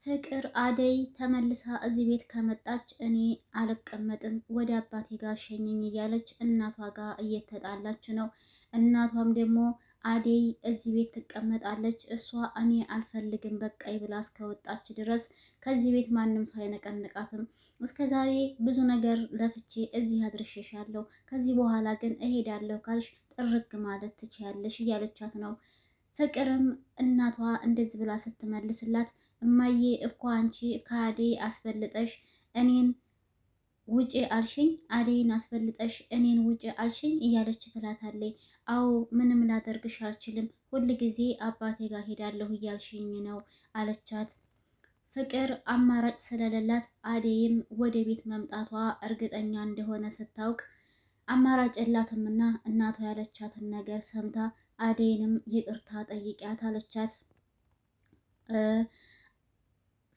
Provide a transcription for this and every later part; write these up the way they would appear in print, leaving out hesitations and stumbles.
ፍቅር አደይ ተመልሳ እዚህ ቤት ከመጣች እኔ አልቀመጥም ወደ አባቴ ጋር ሸኘኝ እያለች እናቷ ጋር እየተጣላች ነው። እናቷም ደግሞ አደይ እዚህ ቤት ትቀመጣለች፣ እሷ እኔ አልፈልግም በቃይ ብላ እስከወጣች ድረስ ከዚህ ቤት ማንም ሰው አይነቀንቃትም። እስከ ዛሬ ብዙ ነገር ለፍቼ እዚህ አድርሼሻለሁ፣ ከዚህ በኋላ ግን እሄዳለሁ ካልሽ ጥርግ ማለት ትችያለሽ እያለቻት ነው። ፍቅርም እናቷ እንደዚህ ብላ ስትመልስላት እማዬ እኮ አንቺ ከአደይ አስበልጠሽ እኔን ውጪ አልሽኝ፣ አደይን አስበልጠሽ እኔን ውጪ አልሽኝ እያለች ትላታለች። አዎ ምንም ላደርግሽ አልችልም፣ ሁል ጊዜ አባቴ ጋር ሄዳለሁ እያልሽኝ ነው አለቻት። ፍቅር አማራጭ ስለሌላት አደይም ወደ ቤት መምጣቷ እርግጠኛ እንደሆነ ስታውቅ አማራጭ የላትምና እናቷ ያለቻትን ነገር ሰምታ አደይንም ይቅርታ ጠይቂያት አለቻት።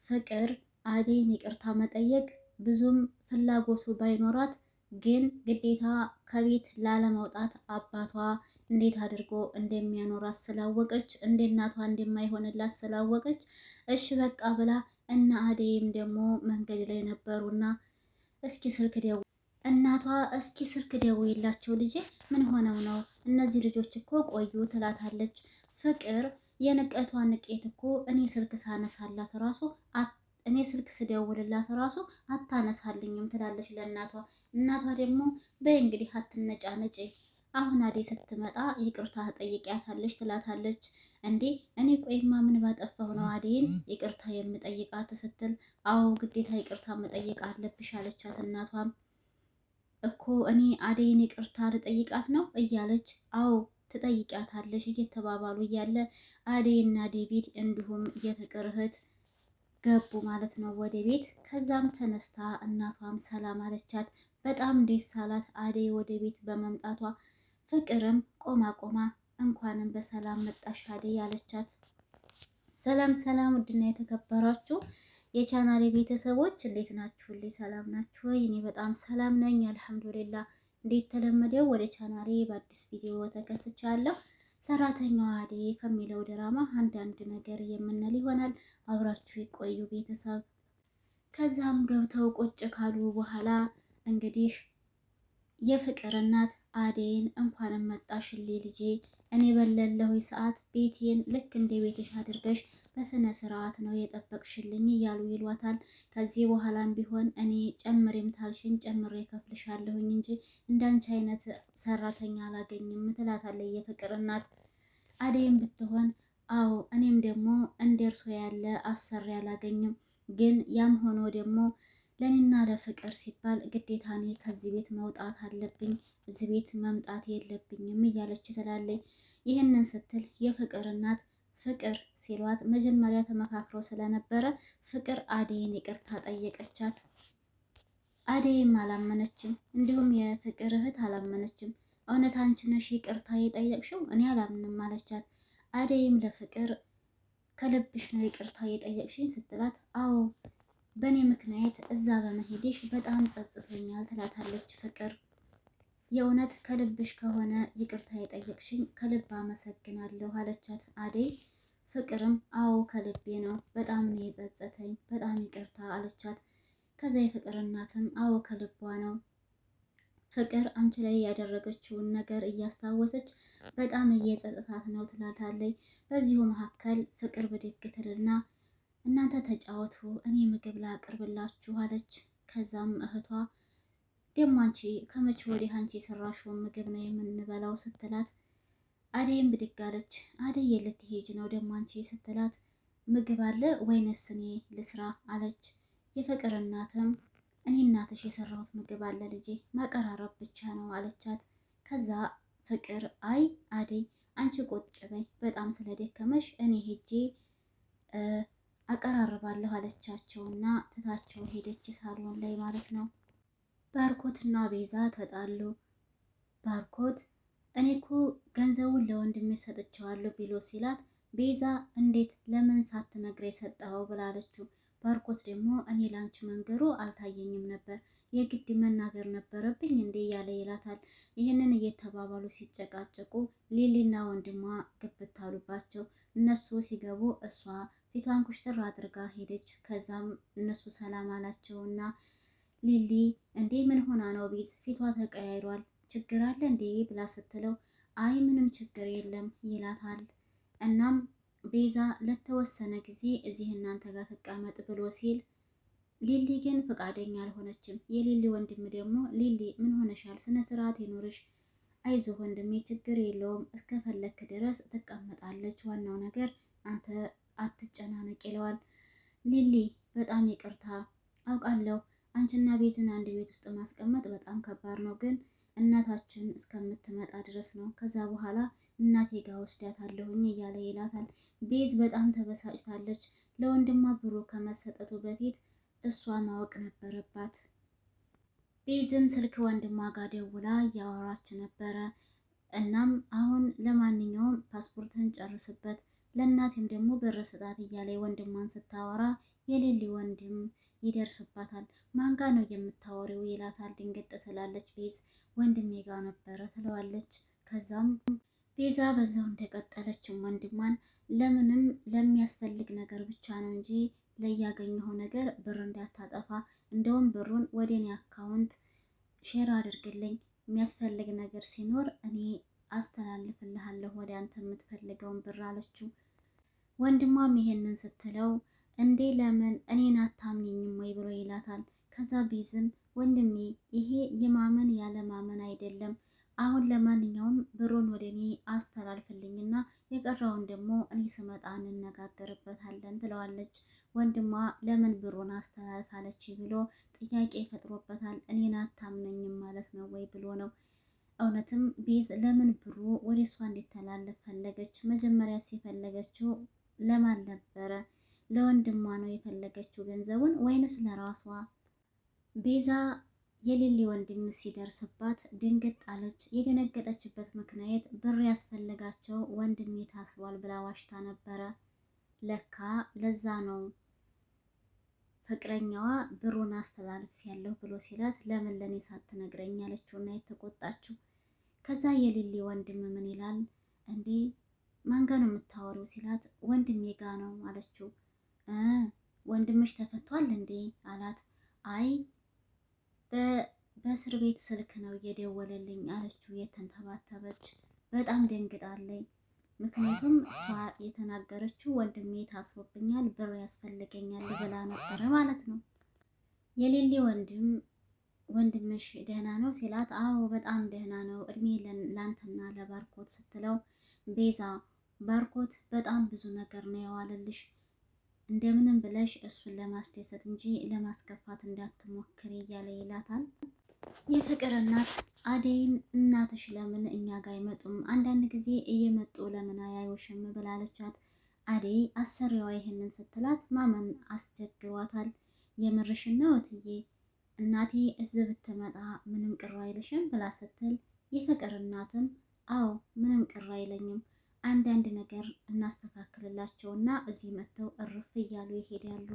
ፍቅር አደይን ይቅርታ መጠየቅ ብዙም ፍላጎቱ ባይኖራት ግን ግዴታ ከቤት ላለመውጣት አባቷ እንዴት አድርጎ እንደሚያኖራት ስላወቀች እንደ እናቷ እንደማይሆንላት ስላወቀች እሺ በቃ ብላ እና አደይም ደግሞ መንገድ ላይ ነበሩና እስኪ ስልክ ደው እናቷ እስኪ ስልክ ደውይላቸው ልጄ ምን ሆነው ነው እነዚህ ልጆች እኮ ቆዩ ትላታለች። ፍቅር የንቀቷ ንቄት እኮ እኔ ስልክ ሳነሳላት ራሱ እኔ ስልክ ስደውልላት ራሱ አታነሳልኝም ትላለች ለእናቷ። እናቷ ደግሞ በይ እንግዲህ አትነጫነጪ፣ አሁን አደይ ስትመጣ ይቅርታ ጠይቂያታለች ትላታለች። እንዴ እኔ ቆይማ ምን ባጠፋሁ ነው አደይን ይቅርታ የምጠይቃት ስትል፣ አዎ ግዴታ ይቅርታ መጠየቅ አለብሽ አለቻት። እናቷም እኮ እኔ አደይን ይቅርታ ልጠይቃት ነው እያለች፣ አዎ ትጠይቂያታለሽ እየተባባሉ እያለ አደይና ዴቪድ እንዲሁም የፍቅር እህት ገቡ ማለት ነው ወደ ቤት። ከዛም ተነስታ እናቷም ሰላም አለቻት። በጣም ደስ አላት አደይ ወደ ቤት በመምጣቷ። ፍቅርም ቆማ ቆማ እንኳንም በሰላም መጣሽ አደይ አለቻት። ሰላም ሰላም፣ ውድና የተከበራችሁ የቻናሌ ቤተሰቦች እንዴት ናችሁልኝ? ሰላም ናችሁ ወይ? እኔ በጣም ሰላም ነኝ አልሐምዱሊላ። እንዴት ተለመደው ወደ ቻናሌ በአዲስ ቪዲዮ ተከስቻለሁ። ሰራተኛዋ አደይ ከሚለው ድራማ አንዳንድ ነገር የምንል ይሆናል። አብራችሁ የቆዩ ቤተሰብ። ከዛም ገብተው ቁጭ ካሉ በኋላ እንግዲህ የፍቅር እናት አደይን እንኳንም መጣሽልኝ ልጄ፣ እኔ በሌለሁ ሰዓት ቤቴን ልክ እንደ ቤትሽ አድርገሽ በስነ ስርዓት ነው የጠበቅሽልኝ እያሉ ይሏታል። ከዚህ በኋላም ቢሆን እኔ ጨምሬም ታልሽኝ ጨምሬ ከፍልሻለሁኝ እንጂ እንዳንቺ አይነት ሰራተኛ አላገኝም ትላታለች የፍቅር እናት። አደይም ብትሆን አዎ እኔም ደግሞ እንደ እርሶ ያለ አሰሪ አላገኝም፣ ግን ያም ሆኖ ደግሞ ለኔና ለፍቅር ሲባል ግዴታ እኔ ከዚህ ቤት መውጣት አለብኝ፣ እዚህ ቤት መምጣት የለብኝም እያለች ትላለች። ይህንን ስትል የፍቅር እናት ፍቅር ሲሏት መጀመሪያ ተመካክረው ስለነበረ ፍቅር አደይን ይቅርታ ጠየቀቻት። አደይም አላመነችም፣ እንዲሁም የፍቅር እህት አላመነችም። እውነት አንቺ ነሽ ይቅርታ የጠየቅሽው? እኔ አላምንም አለቻት። አደይም ለፍቅር ከልብሽ ነው ይቅርታ የጠየቅሽኝ ስትላት፣ አዎ በእኔ ምክንያት እዛ በመሄድሽ በጣም ጸጽቶኛል ትላታለች ፍቅር። የእውነት ከልብሽ ከሆነ ይቅርታ የጠየቅሽኝ ከልብ አመሰግናለሁ አለቻት አደይ። ፍቅርም አዎ ከልቤ ነው፣ በጣም ነው የጸጸተኝ፣ በጣም ይቅርታ አለቻት። ከዛ የፍቅር እናትም አዎ ከልቧ ነው፣ ፍቅር አንቺ ላይ ያደረገችውን ነገር እያስታወሰች በጣም እየጸጸታት ነው ትላታለች። በዚሁ መካከል ፍቅር ብድግ ትልና እናንተ ተጫወቱ እኔ ምግብ ላቅርብላችሁ አለች። ከዛም እህቷ ደሞ አንቺ ከመቼ ወዲህ አንቺ የሰራሽውን ምግብ ነው የምንበላው ስትላት፣ አደይም ብድግ አለች። አደይ የልትሄጅ ነው ደሞ አንቺ ስትላት፣ ምግብ አለ ወይንስ እኔ ልስራ አለች። የፍቅር እናትም እኔ እናትሽ የሰራሁት ምግብ አለ ልጄ ማቀራረብ ብቻ ነው አለቻት። ከዛ ፍቅር አይ አደይ አንቺ ቁጭ በይ በጣም ስለደከመሽ እኔ ሄጄ አቀራርባለሁ አለቻቸውና ትታቸው ሄደች ሳሎን ላይ ማለት ነው። ባርኮትና ቤዛ ተጣሉ። ባርኮት እኔ እኮ ገንዘቡን ለወንድሜ ሰጥቼዋለሁ ቢሎ ሲላት፣ ቤዛ እንዴት ለምን ሳትነግረኝ ሰጠኸው ብላለችው። ባርኮት ደግሞ እኔ ላንቺ መንገሩ አልታየኝም ነበር የግድ መናገር ነበረብኝ እንዴ እያለ ይላታል። ይህንን እየተባባሉ ሲጨቃጨቁ ሊሊና ወንድሟ ግብት አሉባቸው። እነሱ ሲገቡ እሷ ፊቷን ኩሽትር አድርጋ ሄደች። ከዛም እነሱ ሰላም አላቸውና ሊሊ እንዴ ምን ሆና ነው ቤዝ ፊቷ ተቀያይሯል ችግር አለ እንዴ ብላ ስትለው አይ ምንም ችግር የለም ይላታል። እናም ቤዛ ለተወሰነ ጊዜ እዚህ እናንተ ጋር ትቀመጥ ብሎ ሲል ሊሊ ግን ፈቃደኛ አልሆነችም። የሊሊ ወንድም ደግሞ ሊሊ ምን ሆነሻል? ስነ ስርዓት ይኖርሽ፣ አይዞህ ወንድሜ ችግር የለውም እስከፈለክ ድረስ ትቀመጣለች፣ ዋናው ነገር አንተ አትጨናነቅ ይለዋል። ሊሊ በጣም ይቅርታ አውቃለሁ አንቺና ቤዝን አንድ ቤት ውስጥ ማስቀመጥ በጣም ከባድ ነው፣ ግን እናታችን እስከምትመጣ ድረስ ነው። ከዛ በኋላ እናቴ ጋር ወስዳታለሁኝ እያለ ይላታል። ቤዝ በጣም ተበሳጭታለች። ለወንድሟ ብሩ ከመሰጠቱ በፊት እሷ ማወቅ ነበረባት። ቤዝም ስልክ ወንድሟ ጋር ደውላ እያወራች ነበረ። እናም አሁን ለማንኛውም ፓስፖርትን ጨርስበት፣ ለእናቴም ደግሞ ብር ስጣት እያለ ወንድሟን ስታወራ የሌሊ ወንድም ይደርስባታል። ማንጋ ነው የምታወሪው ይላታል። ድንግጥ ትላለች ቤዝ። ወንድሜ ጋር ነበረ ትለዋለች። ከዛም ቤዛ በዛው እንደቀጠለችው ወንድሟን ለምንም ለሚያስፈልግ ነገር ብቻ ነው እንጂ ለያገኘው ነገር ብር እንዳታጠፋ፣ እንደውም ብሩን ወደ እኔ አካውንት ሼር አድርግልኝ፣ የሚያስፈልግ ነገር ሲኖር እኔ አስተላልፍልሃለሁ ወደ አንተ የምትፈልገውን ብር አለችው። ወንድሟም ይሄንን ስትለው እንዴ ለምን እኔን አታምኝም ወይ ብሎ ይላታል። ከዛ ቤዝም ወንድሜ ይሄ የማመን ያለ ማመን አይደለም፣ አሁን ለማንኛውም ብሩን ወደ እኔ አስተላልፍልኝና የቀረውን ደግሞ እኔ ስመጣ እንነጋገርበታለን ትለዋለች። ወንድሟ ለምን ብሩን አስተላልፋለች ብሎ ጥያቄ ፈጥሮበታል። እኔን አታምነኝም ማለት ነው ወይ ብሎ ነው። እውነትም ቤዝ ለምን ብሩ ወደ እሷ እንዲተላለፍ ፈለገች? መጀመሪያስ የፈለገችው ለማን ነበረ? ለወንድሟ ነው የፈለገችው ገንዘቡን ወይንስ ለራሷ? ቤዛ የሊሊ ወንድም ሲደርስባት ድንግጥ አለች። የደነገጠችበት ምክንያት ብር ያስፈልጋቸው ወንድሜ ታስሯል ብላ ዋሽታ ነበረ። ለካ ለዛ ነው ፍቅረኛዋ ብሩን አስተላልፍ ያለሁ ብሎ ሲላት ለምን ለኔ ሳትነግረኝ አለችውና የተቆጣችው። ከዛ የሊሊ ወንድም ምን ይላል እንዴ ማን ጋ ነው የምታወሪው ሲላት ወንድሜ ጋ ነው አለችው። ወንድምሽ ተፈቷል እንዴ አላት። አይ በእስር ቤት ስልክ ነው እየደወለልኝ አለችው የተንተባተበች። በጣም ደንግጣለኝ። ምክንያቱም እሷ የተናገረችው ወንድሜ ታስሮብኛል ብር ያስፈልገኛል ብላ ነበረ ማለት ነው። የሌሊ ወንድም ወንድምሽ ደህና ነው ሲላት አዎ በጣም ደህና ነው እድሜ ላንተና ለባርኮት ስትለው ቤዛ ባርኮት በጣም ብዙ ነገር ነው የዋለልሽ፣ እንደምንም ብለሽ እሱን ለማስደሰት እንጂ ለማስከፋት እንዳትሞክሪ እያለ ይላታል። የፍቅር እናት አደይን እናትሽ ለምን እኛ ጋር አይመጡም? አንዳንድ ጊዜ እየመጡ ለምን አያዩሽም? ብላለቻት። አደይ አሰሪዋ ይህንን ስትላት ማመን አስቸግሯታል። የምርሽን ነው እትዬ? እናቴ እዚህ ብትመጣ ምንም ቅር አይልሽም? ብላ ስትል የፍቅር እናትም አዎ ምንም ቅር አይለኝም፣ አንዳንድ ነገር እናስተካክልላቸውና እዚህ መጥተው እርፍ እያሉ ይሄዳሉ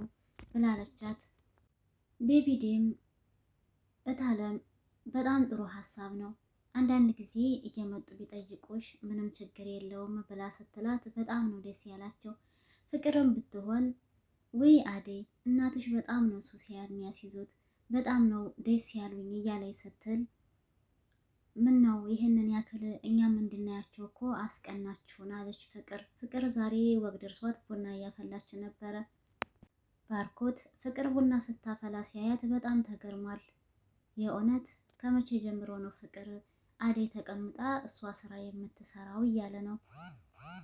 ብላለቻት። ዴቪድም እታለም በጣም ጥሩ ሀሳብ ነው፣ አንዳንድ ጊዜ እየመጡ ቢጠይቁሽ ምንም ችግር የለውም ብላ ስትላት በጣም ነው ደስ ያላቸው። ፍቅርም ብትሆን ወይ አደይ እናትሽ በጣም ነው ሱስ የሚያስይዙት፣ በጣም ነው ደስ ያሉኝ እያለች ስትል ምን ነው ይህንን ያክል እኛም እንድናያቸው እኮ አስቀናችሁን አለች ፍቅር። ፍቅር ዛሬ ወግ ደርሷት ቡና እያፈላች ነበረ። ባርኮት ፍቅር ቡና ስታፈላ ሲያያት በጣም ተገርሟል። የእውነት ከመቼ ጀምሮ ነው ፍቅር አደይ ተቀምጣ እሷ ስራ የምትሰራው እያለ ነው።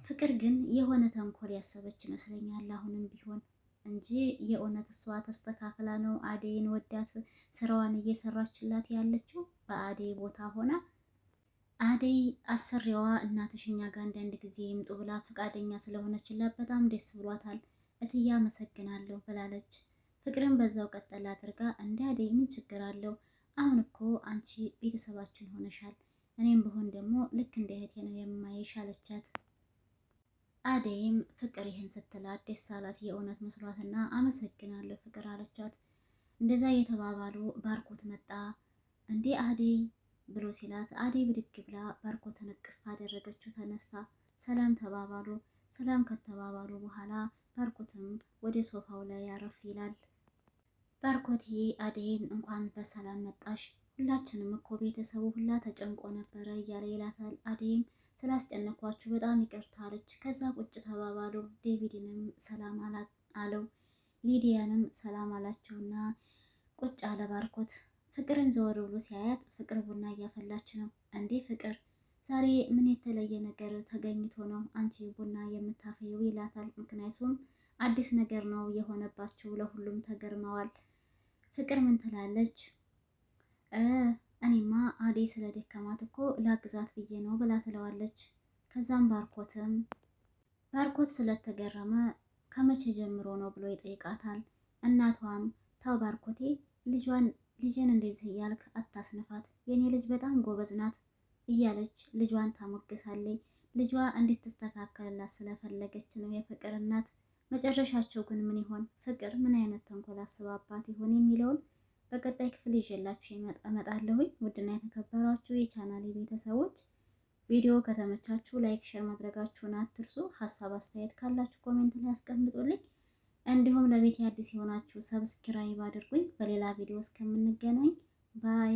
ፍቅር ግን የሆነ ተንኮል ያሰበች ይመስለኛል አሁንም ቢሆን እንጂ የእውነት እሷ ተስተካክላ ነው አደይን ወዳት ስራዋን እየሰራችላት ያለችው በአደይ ቦታ ሆና። አደይ አሰሪዋ እናትሽ እኛ ጋር አንዳንድ ጊዜ ይምጡ ብላ ፈቃደኛ ስለሆነችላት በጣም ደስ ብሏታል። እትዬ አመሰግናለሁ ብላለች። ፍቅርን በዛው ቀጠል አድርጋ እንደ አደይ ምን ችግር አለው? አሁን እኮ አንቺ ቤተሰባችን ሆነሻል፣ እኔም ብሆን ደግሞ ልክ እንደ እህቴ ነው የማይሽ አለቻት። አደይም ፍቅር ይህን ስትላት ደስ አላት የእውነት መስሏትና አመሰግናለሁ ፍቅር አለቻት። እንደዛ የተባባሉ ባርኮት መጣ። እንዴ አደይ ብሎ ሲላት አደይ ብድግ ብላ ባርኮትን እቅፍ አደረገችው። ተነስታ ሰላም ተባባሉ። ሰላም ከተባባሉ በኋላ ባርኮትም ወደ ሶፋው ላይ ያረፍ ይላል። ባርኮቴ አደይን እንኳን በሰላም መጣሽ፣ ሁላችንም እኮ ቤተሰቡ ሁላ ተጨንቆ ነበረ እያለ ይላታል። አደይም ስላስጨነኳችሁ በጣም ይቅርታ አለች። ከዛ ቁጭ ተባባሉ። ዴቪድንም ሰላም አለው። ሊዲያንም ሰላም አላቸውና ቁጭ አለ ባርኮት። ፍቅርን ዘወር ብሎ ሲያያት ፍቅር ቡና እያፈላች ነው። እንዴ ፍቅር ዛሬ ምን የተለየ ነገር ተገኝቶ ነው አንቺ ቡና የምታፈየው? ይላታል። ምክንያቱም አዲስ ነገር ነው የሆነባቸው፣ ለሁሉም ተገርመዋል። ፍቅር ምን ትላለች? እኔማ አደይ ስለደከማት እኮ ላግዛት ብዬ ነው ብላ ትለዋለች። ከዛም ባርኮት ስለተገረመ ከመቼ ጀምሮ ነው ብሎ ይጠይቃታል። እናቷም ታው ባርኮቴ ልጄን እንደዚህ እያልክ አታስነፋት፣ የኔ ልጅ በጣም ጎበዝ ናት እያለች ልጇን ታሞግሳለች። ልጇ እንድትስተካከልላት ስለፈለገች ነው የፍቅር እናት። መጨረሻቸው ግን ምን ይሆን? ፍቅር ምን አይነት ተንኮል አስባባት ይሆን የሚለውን በቀጣይ ክፍል ይዤላችሁ እመጣለሁኝ። ውድና የተከበራችሁ የቻናሌ ቤተሰቦች ቪዲዮ ከተመቻችሁ ላይክ፣ ሼር ማድረጋችሁን አትርሱ። ሀሳብ አስተያየት ካላችሁ ኮሜንት ላይ አስቀምጡልኝ። እንዲሁም ለቤት አዲስ የሆናችሁ ሰብስክራይብ አድርጉኝ። በሌላ ቪዲዮ እስከምንገናኝ ባይ